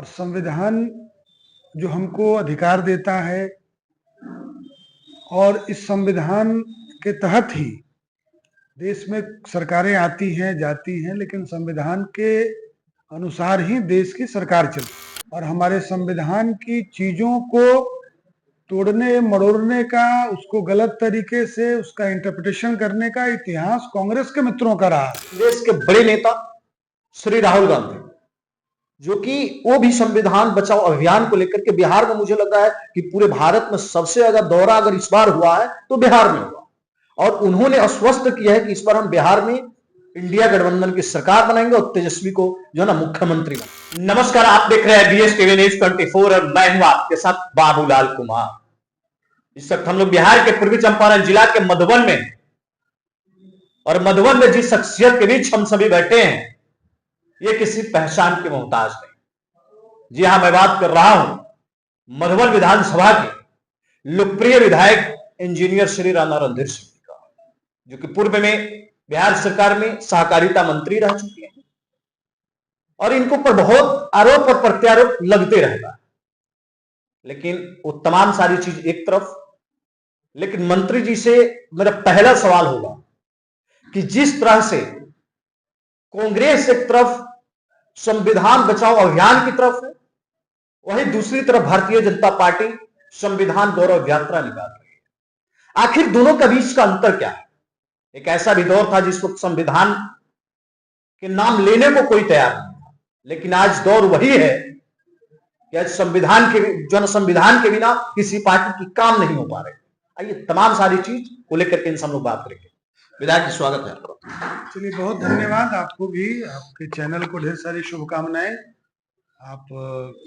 और संविधान जो हमको अधिकार देता है और इस संविधान के तहत ही देश में सरकारें आती हैं जाती हैं, लेकिन संविधान के अनुसार ही देश की सरकार चलती है। और हमारे संविधान की चीजों को तोड़ने मरोड़ने का, उसको गलत तरीके से उसका इंटरप्रिटेशन करने का इतिहास कांग्रेस के मित्रों का रहा है। देश के बड़े नेता श्री राहुल गांधी, जो कि वो भी संविधान बचाओ अभियान को लेकर के बिहार में, मुझे लग रहा है कि पूरे भारत में सबसे ज्यादा दौरा अगर इस बार हुआ है तो बिहार में हुआ, और उन्होंने आश्वस्त किया है कि इस बार हम बिहार में इंडिया गठबंधन की सरकार बनाएंगे और तेजस्वी को जो है ना मुख्यमंत्री बनाएंगे। नमस्कार, आप देख रहे हैं बीएस टीवी न्यूज 24 और मैं हूं आपके साथ बाबूलाल कुमार। इस वक्त हम लोग बिहार के पूर्वी चंपारण जिला के मधुबन में, और मधुबन में जिस शख्सियत के बीच हम सभी बैठे हैं ये किसी पहचान के मोहताज नहीं। जी हां, मैं बात कर रहा हूं मधुबन विधानसभा के लोकप्रिय विधायक इंजीनियर श्री राणा रणधीर सिंह जी का, जो कि पूर्व में बिहार सरकार में सहकारिता मंत्री रह चुके हैं, और इनको पर बहुत आरोप और प्रत्यारोप लगते रहता है। लेकिन वो तमाम सारी चीज एक तरफ, लेकिन मंत्री जी से मेरा पहला सवाल होगा कि जिस तरह से कांग्रेस एक तरफ संविधान बचाओ अभियान की तरफ है, वहीं दूसरी तरफ भारतीय जनता पार्टी संविधान गौरव यात्रा निकाल रही है। आखिर दोनों के बीच का अंतर क्या है? एक ऐसा भी दौर था जिस वक्त संविधान के नाम लेने को कोई तैयार नहीं था, लेकिन आज दौर वही है कि आज संविधान के बिना किसी पार्टी की काम नहीं हो पा रहे। आइए तमाम सारी चीज को लेकर के इनसे हम लोग बात करेंगे। विधायक जी, स्वागत है आपका। चलिए, बहुत धन्यवाद आपको भी, आपके चैनल को ढेर सारी शुभकामनाएं। आप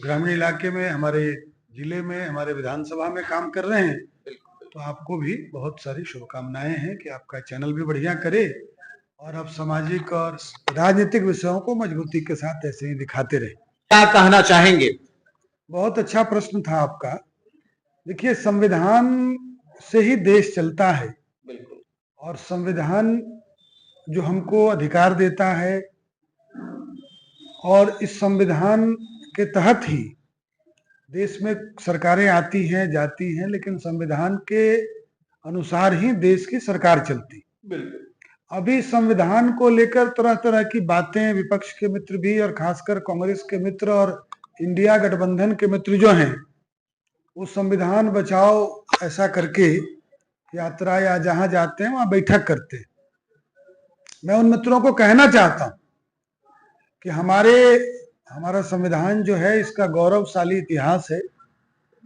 ग्रामीण इलाके में, हमारे जिले में, हमारे विधानसभा में काम कर रहे हैं, तो आपको भी बहुत सारी शुभकामनाएं हैं कि आपका चैनल भी बढ़िया करे और आप सामाजिक और राजनीतिक विषयों को मजबूती के साथ ऐसे ही दिखाते रहे। क्या कहना चाहेंगे? बहुत अच्छा प्रश्न था आपका। देखिए, संविधान से ही देश चलता है, और संविधान जो हमको अधिकार देता है और इस संविधान के तहत ही देश में सरकारें आती हैं जाती हैं, लेकिन संविधान के अनुसार ही देश की सरकार चलती। अभी संविधान को लेकर तरह तरह की बातें विपक्ष के मित्र भी, और खासकर कांग्रेस के मित्र और इंडिया गठबंधन के मित्र जो हैं, वो संविधान बचाओ ऐसा करके यात्रा या जहां जाते हैं वहां बैठक करते हैं। मैं उन मित्रों को कहना चाहता हूं कि हमारा संविधान जो है, इसका गौरवशाली इतिहास है,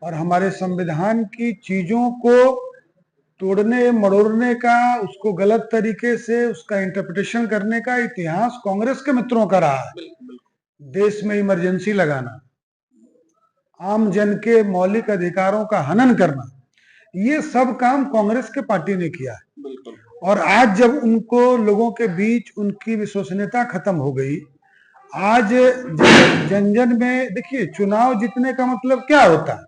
और हमारे संविधान की चीजों को तोड़ने मरोड़ने का, उसको गलत तरीके से उसका इंटरप्रिटेशन करने का इतिहास कांग्रेस के मित्रों का रहा है। देश में इमरजेंसी लगाना, आम जन के मौलिक अधिकारों का हनन करना, ये सब काम कांग्रेस के पार्टी ने किया है। और आज जब उनको लोगों के बीच उनकी विश्वसनीयता खत्म हो गई, आज जन जन में, देखिए, चुनाव जीतने का मतलब क्या होता है।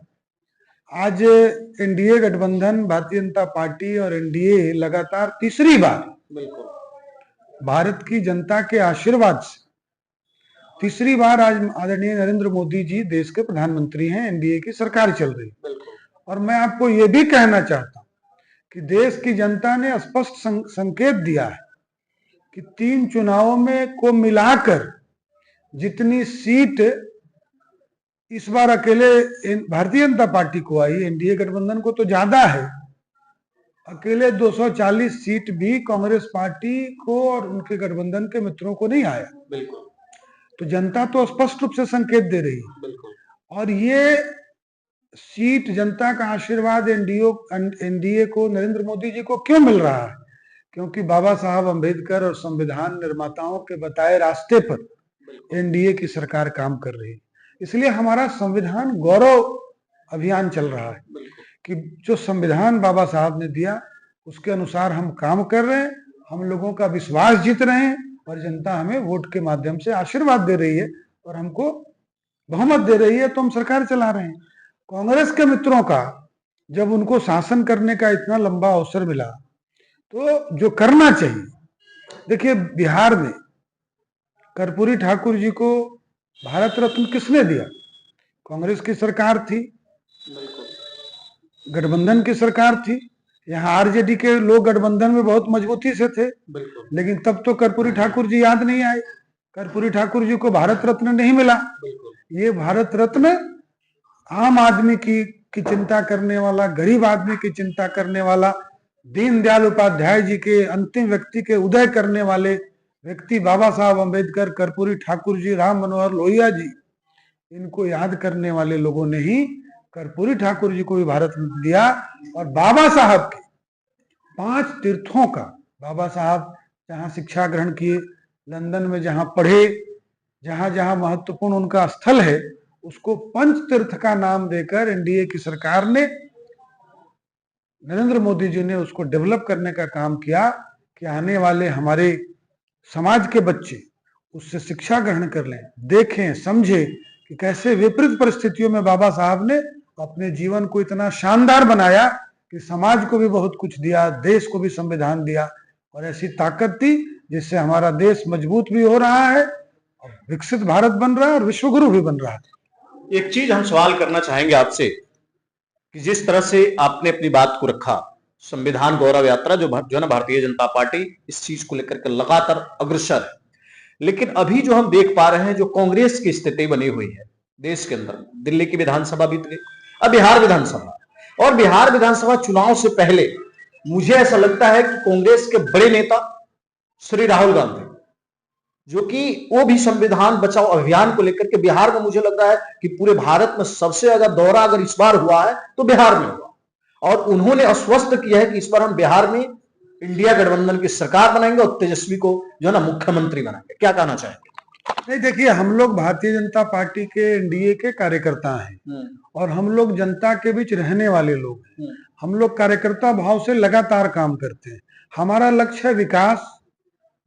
आज एनडीए गठबंधन, भारतीय जनता पार्टी और एनडीए लगातार तीसरी बार भारत की जनता के आशीर्वाद से तीसरी बार आज आदरणीय नरेंद्र मोदी जी देश के प्रधानमंत्री हैं, एनडीए की सरकार चल रही है। और मैं आपको ये भी कहना चाहता हूं कि देश की जनता ने स्पष्ट संकेत दिया है कि 3 चुनावों में को मिलाकर जितनी सीट इस बार अकेले भारतीय जनता पार्टी को आई, एनडीए गठबंधन को तो ज्यादा है, अकेले 240 सीट भी कांग्रेस पार्टी को और उनके गठबंधन के मित्रों को नहीं आया। तो जनता तो स्पष्ट रूप से संकेत दे रही है, और ये सीट, जनता का आशीर्वाद एनडीए को, नरेंद्र मोदी जी को क्यों मिल रहा है? क्योंकि बाबा साहब अंबेडकर और संविधान निर्माताओं के बताए रास्ते पर एनडीए की सरकार काम कर रही है। इसलिए हमारा संविधान गौरव अभियान चल रहा है कि जो संविधान बाबा साहब ने दिया उसके अनुसार हम काम कर रहे हैं, हम लोगों का विश्वास जीत रहे हैं, और जनता हमें वोट के माध्यम से आशीर्वाद दे रही है और हमको बहुमत दे रही है, तो हम सरकार चला रहे हैं। कांग्रेस के मित्रों का जब उनको शासन करने का इतना लंबा अवसर मिला, तो जो करना चाहिए, देखिए, बिहार में कर्पूरी ठाकुर जी को भारत रत्न किसने दिया? कांग्रेस की सरकार थी, गठबंधन की सरकार थी। यहाँ आरजेडी के लोग गठबंधन में बहुत मजबूती से थे, लेकिन तब तो कर्पूरी ठाकुर जी याद नहीं आए। कर्पूरी ठाकुर जी को भारत रत्न नहीं मिला। ये भारत रत्न आम आदमी की चिंता करने वाला, गरीब आदमी की चिंता करने वाला, दीनदयाल उपाध्याय जी के अंतिम व्यक्ति के उदय करने वाले व्यक्ति बाबा साहब अम्बेडकर, कर्पूरी ठाकुर जी, राम मनोहर लोहिया जी, इनको याद करने वाले लोगों ने ही कर्पूरी ठाकुर जी को भी भारत रत्न दिया। और बाबा साहब के 5 तीर्थों का, बाबा साहब जहां शिक्षा ग्रहण किए, लंदन में जहां पढ़े, जहां जहां महत्वपूर्ण उनका स्थल है, उसको पंच तीर्थ का नाम देकर एनडीए की सरकार ने, नरेंद्र मोदी जी ने उसको डेवलप करने का काम किया कि आने वाले हमारे समाज के बच्चे उससे शिक्षा ग्रहण कर लें, देखें, समझे कि कैसे विपरीत परिस्थितियों में बाबा साहब ने अपने जीवन को इतना शानदार बनाया कि समाज को भी बहुत कुछ दिया, देश को भी संविधान दिया, और ऐसी ताकत दी जिससे हमारा देश मजबूत भी हो रहा है और विकसित भारत बन रहा है और विश्वगुरु भी बन रहा है। एक चीज हम सवाल करना चाहेंगे आपसे कि जिस तरह से आपने अपनी बात को रखा, संविधान गौरव यात्रा जो है ना, भारतीय जनता पार्टी इस चीज को लेकर के लगातार अग्रसर है, लेकिन अभी जो हम देख पा रहे हैं, जो कांग्रेस की स्थिति बनी हुई है देश के अंदर, दिल्ली की विधानसभा बीत गई, अब बिहार विधानसभा, और बिहार विधानसभा चुनाव से पहले मुझे ऐसा लगता है कि कांग्रेस के बड़े नेता श्री राहुल गांधी, जो कि वो भी संविधान बचाओ अभियान को लेकर के बिहार में, मुझे लग रहा है कि पूरे भारत में सबसे ज्यादा दौरा अगर इस बार हुआ है तो बिहार में हुआ, और उन्होंने आश्वस्त किया है कि इस बार हम बिहार में इंडिया गठबंधन की सरकार बनाएंगे और तेजस्वी को जो है ना मुख्यमंत्री बनाएंगे। क्या कहना चाहेंगे? नहीं, देखिए, हम लोग भारतीय जनता पार्टी के एनडीए के कार्यकर्ता हैं और हम लोग जनता के बीच रहने वाले लोग हैं। हम लोग कार्यकर्ता भाव से लगातार काम करते हैं। हमारा लक्ष्य है विकास,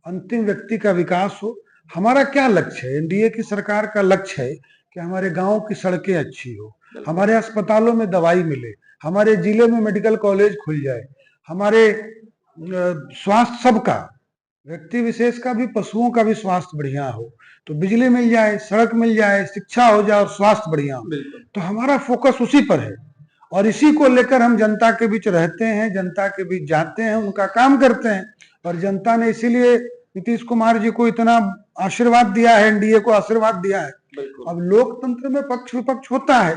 अंतिम व्यक्ति का विकास हो। हमारा क्या लक्ष्य है? एनडीए की सरकार का लक्ष्य है कि हमारे गांव की सड़कें अच्छी हो, हमारे अस्पतालों में दवाई मिले, हमारे जिले में मेडिकल कॉलेज खुल जाए, हमारे स्वास्थ्य सबका, व्यक्ति विशेष का भी, पशुओं का भी स्वास्थ्य बढ़िया हो, तो बिजली मिल जाए, सड़क मिल जाए, शिक्षा हो जाए और स्वास्थ्य बढ़िया हो। तो हमारा फोकस उसी पर है और इसी को लेकर हम जनता के बीच रहते हैं, जनता के बीच जाते हैं, उनका काम करते हैं। और जनता ने इसीलिए नीतीश कुमार जी को इतना आशीर्वाद दिया है, एनडीए को आशीर्वाद दिया है। अब लोकतंत्र में पक्ष विपक्ष होता है,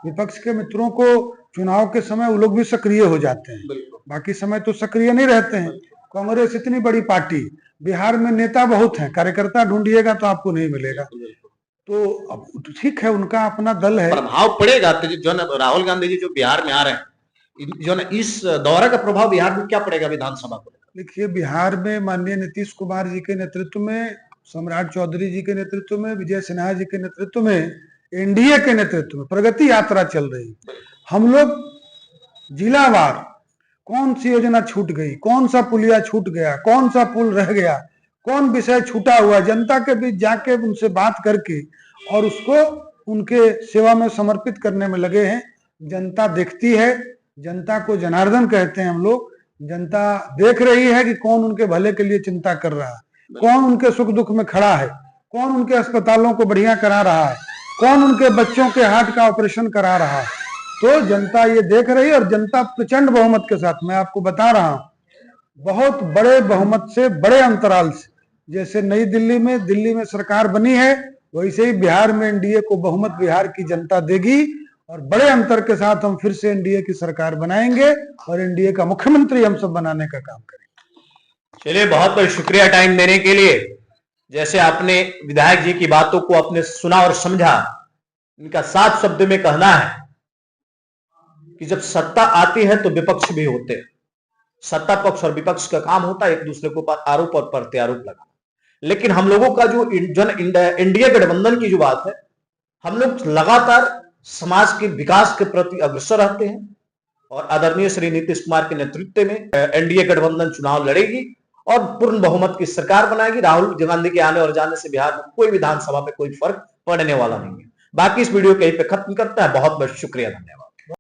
विपक्ष के मित्रों को चुनाव के समय वो लोग भी सक्रिय हो जाते हैं, बाकी समय तो सक्रिय नहीं रहते हैं। कांग्रेस इतनी बड़ी पार्टी, बिहार में नेता बहुत हैं, कार्यकर्ता ढूंढिएगा तो आपको नहीं मिलेगा। तो अब ठीक है, उनका अपना दल है, प्रभाव पड़ेगा। तो जो ना राहुल गांधी जी जो बिहार में आ रहे हैं, जो ना इस दौरे का प्रभाव बिहार में क्या पड़ेगा विधानसभा को? देखिए, बिहार में माननीय नीतीश कुमार जी के नेतृत्व में, सम्राट चौधरी जी के नेतृत्व में, विजय सिन्हा जी के नेतृत्व में, एनडीए के नेतृत्व में प्रगति यात्रा चल रही। हम लोग जिलावार कौन सी योजना छूट गई, कौन सा पुलिया छूट गया, कौन सा पुल रह गया, कौन विषय छूटा हुआ, जनता के बीच जाके उनसे बात करके और उसको उनके सेवा में समर्पित करने में लगे हैं। जनता देखती है, जनता को जनार्दन कहते हैं हम लोग। जनता देख रही है कि कौन उनके भले के लिए चिंता कर रहा है, कौन उनके सुख दुख में खड़ा है, कौन उनके अस्पतालों को बढ़िया करा रहा है, कौन उनके बच्चों के हार्ट का ऑपरेशन करा रहा है। तो जनता ये देख रही है और जनता प्रचंड बहुमत के साथ, मैं आपको बता रहा हूं, बहुत बड़े बहुमत से, बड़े अंतराल से, जैसे नई दिल्ली में सरकार बनी है, वैसे ही बिहार में एनडीए को बहुमत बिहार की जनता देगी और बड़े अंतर के साथ हम फिर से एनडीए की सरकार बनाएंगे और एनडीए का मुख्यमंत्री हम सब बनाने का काम करेंगे। चलिए, बहुत बहुत शुक्रिया टाइम देने के लिए। जैसे आपने विधायक जी की बातों को आपने सुना और समझा, इनका 7 शब्द में कहना है कि जब सत्ता आती है तो विपक्ष भी होते हैं। सत्ता पक्ष और विपक्ष का काम होता है एक दूसरे के ऊपर आरोप और प्रत्यारोप लगाना, लेकिन हम लोगों का जो इंडिया गठबंधन की जो बात है, हम लोग लगातार समाज के विकास के प्रति अग्रसर रहते हैं और आदरणीय श्री नीतीश कुमार के नेतृत्व में एनडीए गठबंधन चुनाव लड़ेगी और पूर्ण बहुमत की सरकार बनाएगी। राहुल गांधी के आने और जाने से बिहार में कोई विधानसभा में कोई फर्क पड़ने वाला नहीं है। बाकी इस वीडियो को यहीं पे खत्म करता है। बहुत बहुत शुक्रिया, धन्यवाद।